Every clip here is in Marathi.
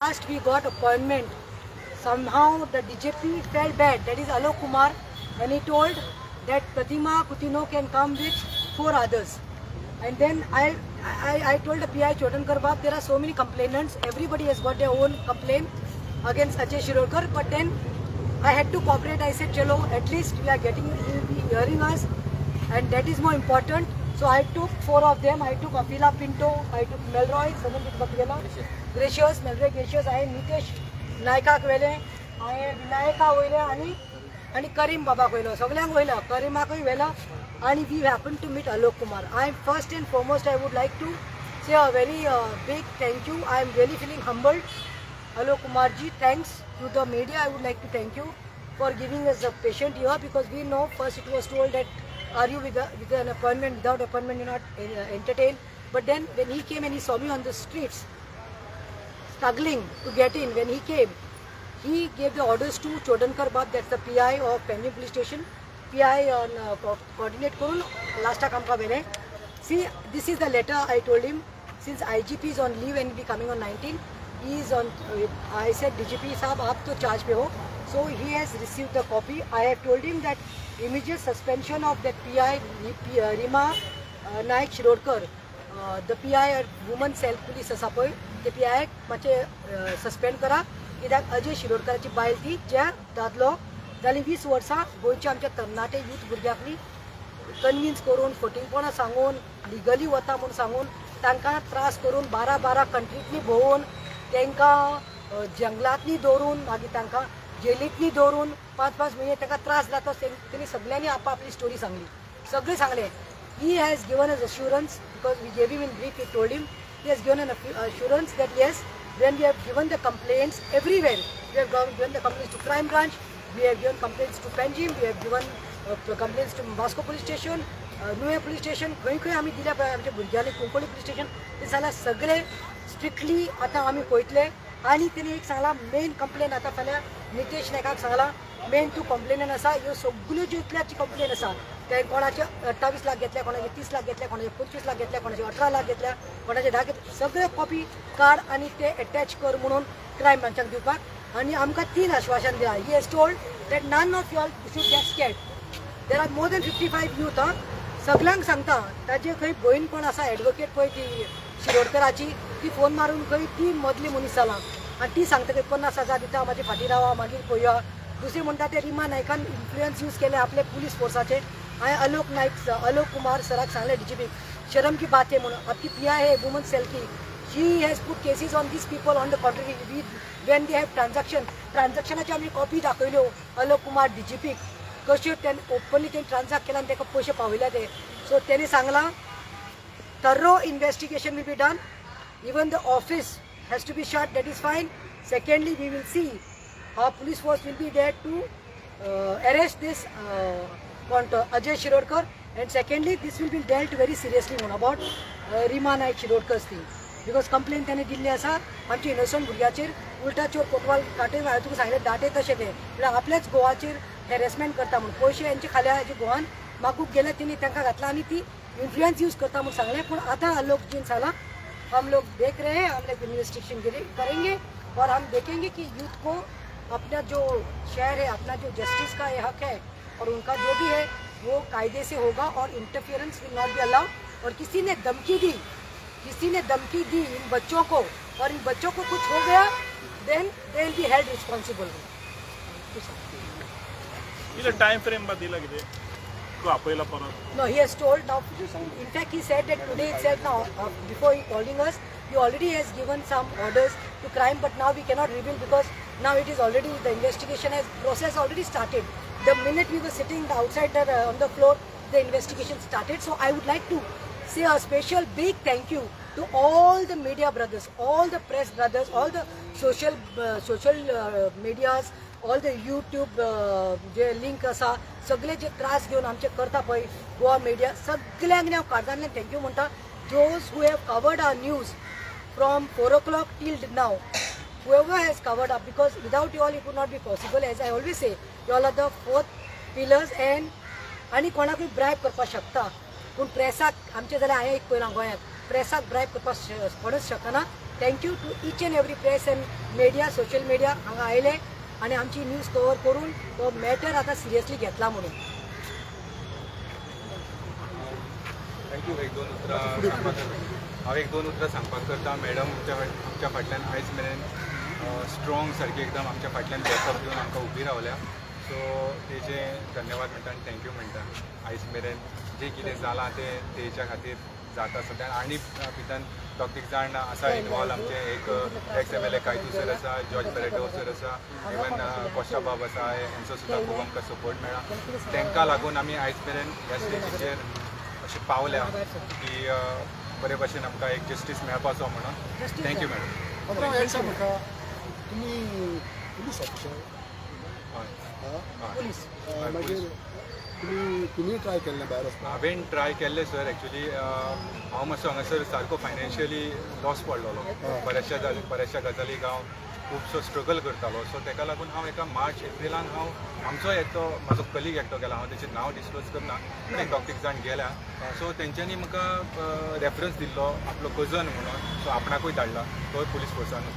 Last we got appointment. Somehow the DJP felt bad. That is Alok Kumar, and he told that Pratima Kutino can come with 4 others. And then I told the PI Chodankar Bab, there are so many complainants. Everybody has got their own complaint against Ajay Shirokar. But then I had to cooperate. I said, chalo, at least we are getting, he will be hearing us, and that is more important. So I took 4 of them. I took Afila Pinto, I took Melroy, Gracious, Melroy Gracious, I Nitesh Naika Kwele, I Vinayaka Wele, and Karim Baba Kwelo, Soglang Wela, Karimako Vela, and we happened to meet Alok Kumar. First and foremost, I would like to say a very big thank you. I am really feeling humbled. Alok Kumar ji, thanks to the media. I would like to thank you for giving us a patient here, because we know first it was told that are you with an appointment, without appointment you're not entertained. But then when he came and he saw me on the streets struggling to get in, when he came, he gave the orders to Chodankar Bab, that's the PI of Panjim police station, PI on coordinate Kurun, last kamka vele. See, this is the letter I told him. Since IGP is on leave and will be coming on 19, he is on, I said DGP sahab aap to charge pe ho. So he has received the copy. I have told him that immediate suspension of that PI Rima Naik Shirokar, the PI at Women Self Police Asapoy, the PI mache suspend kara. कित्याक अजय शिरोडकराची बायल ती ज्या दादलो जाली 20 वर्सां गोंयच्या आमच्या तरणाटे यूथ भुरग्यांनी कन्विन्स करून फटींगपणां सांगून लिगली वता म्हूण सांगून तांकां त्रास करून 12 कंट्रींतली भोंवून तांकां जंगलांतली दवरून मागीर तांकां जेलींतली दवरून 5 म्हयने तांकां त्रास जाता तेणी सगळ्यांनी आपली स्टोरी सांगली सगळें सांगलें. He has given us assurance because we gave him in brief. We told him he has given an assurance that yes, when we have given the complaints everywhere, we have given the complaints to crime branch, we have given complaints to Panjim, we have given complaints to Vasco police station, Nuya police station, खंय आमी दिल्या आमच्या भुरग्यांनी कुंकोळी police station, ते सांगला सगळे स्ट्रिक्टली आतां आमी पळयतले. आनी तेणी एक सांगला मेन कंप्लेन आतां फाल्यां नितेश नायकाक सांगला मेन 2 कंप्लेन आसा, ह्यो सगळ्यो ज्यो इतल्याची कंप्लेन आसा ते कोणाचे 28 लाख घेतल्या, कोणाचे 30 लाख घेतल्या, कोणाचे 25 लाख घेतल्या, कोणाचे 18 लाख घेतल्या, कोणाचे 10 घेतल्या, सगळे कॉपी काड आनी ते अटॅच कर म्हणून क्रायम ब्रांचाक दिवपाक. आनी आमकां 3 आश्वासन दिला. He has told that none of you all should get scared. There are more than 55 youth. सगळ्यांक सांगता ताजे खंय भयण कोण आसा एडवोकेट पळय ती शिरोडकराची, ती फोन मारून खंय ती मदली मनीस जालां आनी ती सांगता खंय 50,000 दिता म्हाजे फाटीं रावा मागीर पळोवया. दुसरे म्हणटा ते रिमा नायकान इन्फ्लुएंस यूज केले आपले पुलीस फोर्साचे. हांवें अलोक कुमार सराक सांगले डीजीपी शर्म की बात है म्हणून आपकी PI है वुमन सेल की, she has put cases on these people on the country when they have ट्रान्झॅक्शनाची आमी कॉपी दाखयल्यो अलोक कुमार डीजीपीक कश्यो त्यांनी ओपनली तेणी ट्रान्झॅक्ट केला आनी ताका पयशे पावयले ते. सो तेणी सांगलां thorough investigation will be done, even the office has to be shut, that is fine. Secondly we will see how police force will be there to arrest this Ajay Shirodkar, and secondly this will be dealt very seriously about Rima Naik Shirodkar's thing, because complaint त्याने दिल्ली आसा आमच्या इनोसंट भुरग्याचेर उलटा चोर कोतवाल काटे. हांवें तुका सांगलें दाटे तशें ते म्हळ्यार आपल्याच गोवाचेर हॅरेसमेंट करता म्हणून पयशे हेंचे खाल्या हेजे गोवान मागूक गेले तेणी तांकां घातला आनी ती इन्फ्लुएंस यूज करता म्हणून सांगलें. पूण आतां आलोक जीन सांगला हम लोग देख रहे हैं, हम लोग इन्वेस्टिगेशन करेंगे और हम देखेंगे कि यूथ को अपना जो शहर है, अपना जो जस्टिस का ये हक है और उनका जो भी है वो कायदे से होगा और interference will not be allowed. और किसी ने धमकी दी इन बच्चों को और इन बच्चों को कुछ हो गया then they will be held responsible. इला टाइम फ्रेम दिला किती को आपयला परत. No, he has told now. In fact, he said that today itself now, before he calling us, he already has given some orders to crime, but now we cannot reveal because now it is already, the investigation process already started. The minute we were sitting outside on the floor, the investigation started. So I would like to say a special big thank you to all the media brothers, all the press brothers, all the social medias, all the YouTube जे लिंक आसा सगळे जे त्रास घेवन आमचे करता पळय गोवा मिडिया सगळ्यांक हांव काळजांतल्यान थँक्यू म्हणटा. Those who have covered our news from 4 o'clock till now, whoever has covered up, because without you all it would not be possible. As I always say, you all are the 4th pillars, and आनी कोणाकूय ब्रायब करपाक शकता पूण प्रेसाक आमचे जाल्यार हांवें एक पयलां गोंयांत प्रेसाक ब्रायब करपाक कोणूच शकना. Thank you to each and every press and media social media हांगा आयले आनी आमची न्यूज कवर करून तो मॅटर आता सिरियसली घेतला म्हणून. थँक्यू. हांव एक दोन उतरां सांगपाक करता. मॅडम आमच्या फाटल्यान आयज मेरेन स्ट्रॉंग सारकी एकदम आमच्या फाटल्यान बॅकअप दिवन आमकां उबी रावल्या. सो तेजे धन्यवाद म्हणटा आनी थँक्यू म्हणटा. आयज मेरेन जे कितें जालां तेच्या खातीर जाता सगळ्यान आनी भितर दोग जाण आसा इनवॉल्व. आमचे एक एक्स MLA कायतू सर आसा, जॉर्ज पेरेटो सर आसा, इवन कोस्टा बाब आसा. हेंचो सुद्दां खूब आमकां सपोर्ट मेळ्ळा. तांकां लागून आमी आयज मेरेन ह्या स्टेजीचेर अशें पावल्या की बरे भशेन आमकां एक जस्टीस मेळपाचो म्हणून. Thank you madam. तुम्ही पुलीस ऑफिसर पोलीस मागीर तुम्ही ट्राय केल्लें भायर वचपाक? हांवें ट्राय केल्लें सर. एक्चुली हांव मातसो हांगासर सारको फायनान्शियली लॉस पडलोलो. बऱ्याचशा गजालीक हांव खूबसो स्ट्रगल करतालो. सो ताका लागून हांव एका मार्च एप्रिलान हांव आमचो म्हाजो कलीग एकटो गेला. हांव तेचें नांव डिस्क्लोज करना पूण एक दोग जाण गेल्या. सो तेंच्यांनी म्हाका रेफरन्स दिल्लो आपलो कजन म्हणून. सो आपणाकूय धाडला तो पुलीस फोर्सान.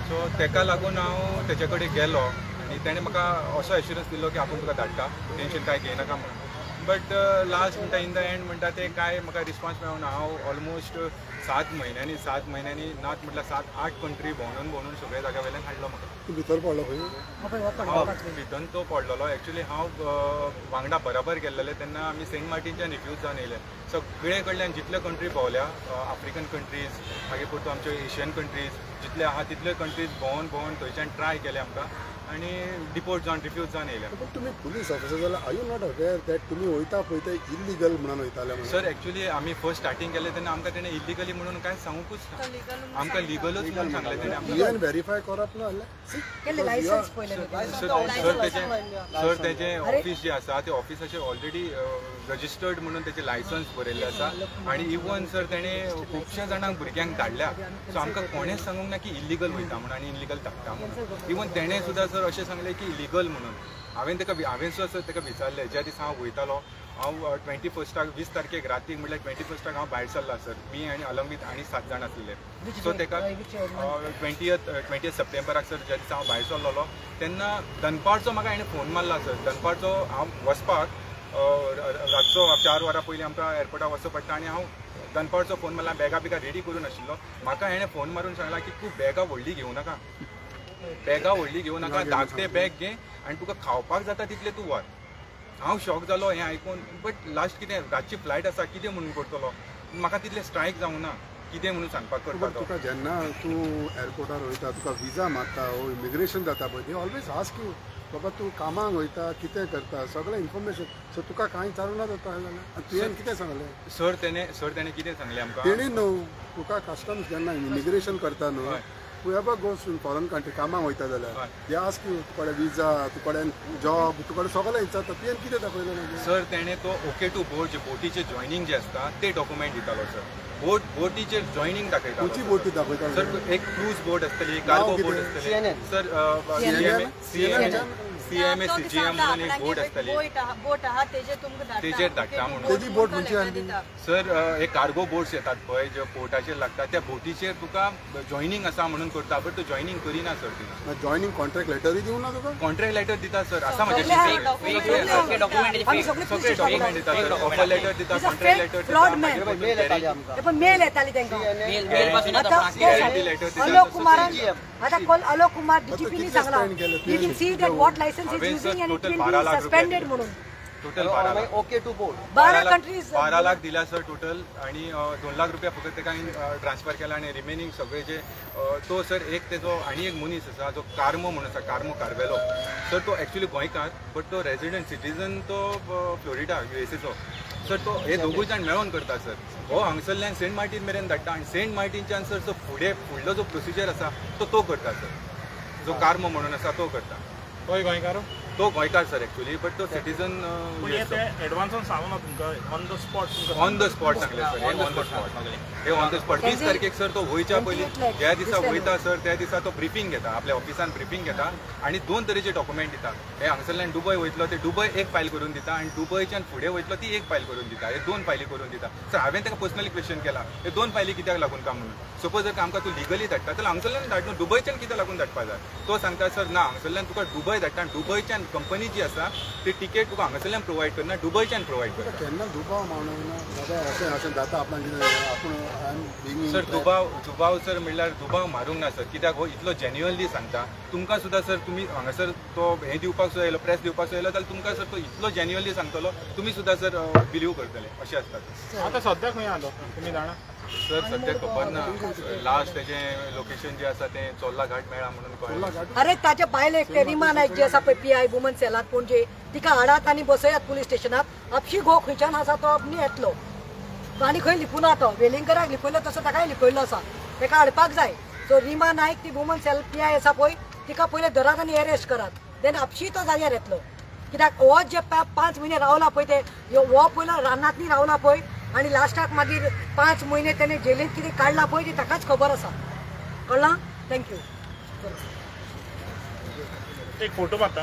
सो ताका लागून हांव तेचे कडेन गेलो आनी ताणें म्हाका असो एश्युरन्स दिल्लो की आपूण तुका धाडटा, टेन्शन कांय घेयनाका म्हणून. बट लास्ट म्हणटा इन द एंड म्हणटा ते कांय म्हाका रिस्पॉन्स मेळना. हांव ऑलमोस्ट 7 म्हयन्यांनी नात म्हटल्यार 7-8 कंट्री भोंवून सगळे जाग्या वयल्यान हाडलो म्हाका. तूं भितर पडलो खंय? भितन तो पडलोलो. एक्चुली हांव वांगडा बराबर गेल्लेले तेन्ना आमी सेंट मार्टिनच्यान रिफ्यूज जावन येयले. सगळे कडल्यान जितले कंट्री भोंवल्या, आफ्रिकन कंट्रीज मागीर परतू आमच्यो एशियन कंट्रीज जितले आहा तितले कंट्रीज भोंवून थंयच्यान ट्राय केले आमकां आनी डिपोर्ट जावन रिफ्यूज जावन येयले. पूण तुमी पुलीस ऑफिसर जाल्यार are you not aware that तुमी वयता पळय ते इल्लिगल म्हणून वयताले म्हणून? सर एक्चुली आमी फर्स्ट स्टार्टींग केले तेन्ना आमकां तेणें इल्लिगली म्हणून कांय सांगूकूच ना. आमकां लिगलूच म्हणून सांगलें तेणें आमकां. व्हेरीफाय करप ना केले लायसन्स पयले. सर तेजें ऑफिस जें आसा तें ऑफिस अशें ऑलरेडी रजिस्टर्ड म्हणून तेजें लायसन्स बरयल्लें आसा. आनी इवन सर तेणें खुबश्या जाणांक भुरग्यांक धाडल्या. सो आमकां कोणेंच सांगूंक ना की इल्लिगल वयता म्हणून आनी इल्लिगल धाडटा म्हणून. इवन तेणें सुद्दां सर अशें सांगलें की लिगल म्हणून. हांवें सुद्दां ताका विचारलें ज्या दिसा हांव वयतालो. हांव 21 20 तारखेक रातीक म्हणल्यार 21 हांव भायर सरला सर. मी आनी अलॉंग विथ आनी 7 जाण आसलेले. सो ताका 20 सप्टेंबराक सर ज्या दिसा हांव भायर सरलोलो तेन्ना दनपारचो म्हाका हाणें फोन मारला सर. दनपारचो हांव वचपाक रातचो 4 वरां पयलीं आमकां एअरपोर्टार वचचो पडटा आनी हांव दनपारचो फोन मारला. बॅगा रेडी करून आशिल्लो. म्हाका हाणें फोन मारून सांगला की तूं बॅगा व्हडली घेवं नाका, धाकटे बॅग घे आनी तुका खावपाक जाता तितले तूं व्हर. हांव शॉक जालो हें आयकून. बट लास्ट कितें रातची फ्लायट आसा कितें म्हणून करतलो. म्हाका तितलें स्ट्रायक जावं ना कितें म्हणून सांगपाक करता. तुका जेन्ना तूं एअरपोर्टार वयता तुका विजा मागता वो इमिग्रेशन जाता पळय ते ऑलवेज आस्क यू बाबा तूं कामाक वयता कितें करता सगळें इन्फॉर्मेशन. सो तुका कांय विचारूना जाता जाल्यार तुवें कितें सांगलें? सर तेणें कितें सांगलें आमकां तेणी न्हू तुका कस्टम्स जेन्ना इमिग्रेशन करता न्हू whoever goes in foreign country कामाक वयता जाल्यार they ask you तुकडे विजा तुकडे जॉब तुकडे सगळें विचारता. तुवें कितें दाखयलें मागीर? सर तेणें तो ओके टू बोट जे बोटीचें जॉयनिंग जें आसता ते डॉक्युमेंट दितालो सर. बोटीचेर जॉयनिंग दाखयतालो. खंयची बोटी दाखयतालो? सर एक क्रूज बोट आसतली, कार्गो बोट आसतली. सर CMA CGM म्हणून एक बोट आसतली तेजेर धाडटा म्हणून. तेजी बोट खंयची आसली? सर एक कार्गो बोट्स येतात पळय जे पोर्टाचेर लागतात त्या बोटीचेर तुका जॉयनिंग आसा म्हणून करता. बट तूं जॉयनिंग करिना सर तिका. जॉयनिंग कॉन्ट्रॅक्ट लेटरूय दिवना तुका? कॉन्ट्रॅक्ट लेटर दिता सर. आसा म्हाजे सगळे डॉक्युमेंट दिता सर. ऑफर लेटर दिता, कॉन्ट्रॅक्ट लेटर दिता. पण मेल येताली तांकां. आलोक कुमार DGPनी सांगला you can see that what license is using and it will be suspended म्हणून. Total 12 lakh. Okay to board 12 countries 12 lakh दिल्या सर टोटल. आणि 2 लाख रुपया फक्त ताका ट्रान्सफर केला आणि रिमेनिंग सगळे जे तो सर एक तेजो आणि एक मनीस आसा जो कार्मो म्हणून आसा, कार्मो कार्वेलो सर. तो एक्चुअली गोंयकार बट तो रेजिडेंट सिटीजन तो फ्लोरिडा USAचो सर. तो हे दोगूय जाण मेळोन करता सर. हो हांगसरल्यान सेंट मार्टीन मेरेन धाडटा आनी सेंट मार्टीनच्यान सर जो फुडलो जो प्रोसिजर आसा तो करता सर. जो कार्मो म्हणून आसा तो करता. तोय गोंयकार तो गोंयकार सर एक्चुअली, बट तो सिटीजन पूण हे ते एडवान्सान सांगूना तुमकां on the spot on the spot सांगले सर, हे ऑन द स्पॉट, हे ऑन द स्पॉट 20 तारखेक सर तो वयच्या पयलीं ज्या दिसा वयता सर त्या दिसा तो ब्रिफींग घेता, आपल्या ऑफिसान ब्रिफींग घेता आणि 2 तरेचे डॉक्युमेंट दिता. हे हांगसरल्यान दुबय वयतलो ते दुबय एक फायल करून दिता आणि दुबयच्यान फुडें वयतलो ती एक फायल करून दिता. हे 2 फायली करून दिता. सर हांवें ताका पर्सनली क्वेश्चन केला, हे 2 फायली कित्याक लागून काय म्हणून. सपोज जर आमकां तूं लिगली धाडटा जाल्यार हांगसरल्यान धाडून दुबयच्यान कित्याक लागून धाडपा जाय. तो सांगता सर ना, हांगसरल्यान तुका दुबय धाडटा आनी दुबयच्यान कंपनी जी आसा ती टिकेट तुका हांगसरल्यान प्रोवायड करना, दुबयच्यान प्रोवायड करता. केन्ना दुबाव मावना दादा अशें अशें जाता आपूण सर दुबाव सर म्हणल्यार दुबाव मारूंक ना सर, कित्याक हो इतलो जेन्युअनली सांगता. तुमकां सुद्दां सर तुमी हांगासर तो हे दिवपाक सुद्दां येयलो, प्रेस दिवपाक सुद्दां येयलो जाल्यार तुमकां सर तो इतलो जेन्युअनली सांगतलो, तुमी सुद्दां सर बिलीव करतले, अशें आसता. आतां सद्याक खंय आलो तुमी जाणा? सर सद्याक खबर ना. लास्ट तेजें लोकेशन जें आसा तें चोल्ला घाट मेळ्ळा म्हणून कळ्ळें. अरे ताचे बायलेक ते रिमा नायक जी आसा पळय PI वुमन सेलात पणजे, तिका हाडात आनी बसयात पुलीस स्टेशनात. आपशी घो खंयच्यान आसा तो अपनी येतलो आनी खंय लिपूना तो वेलिंगराक लिपयलो तसो ताकाय लिपयल्लो आसा, ताका हाडपाक जाय. सो रिमा नायक ती वुमन सेल PI आसा पळय तिका पयले धरात आनी अरेस्ट करात, देन आपशी तो जाग्यार येतलो. कित्याक हो जे 5 म्हयने रावला पळय ते हो पयलो रानांतली रावला पळय आनी लास्टाक मागीर 5 म्हयने तेणे जेलींत कितें काडला पळय ती ताकाच खबर आसा. कळ्ळां? थँक्यू. एक फोटो मारता.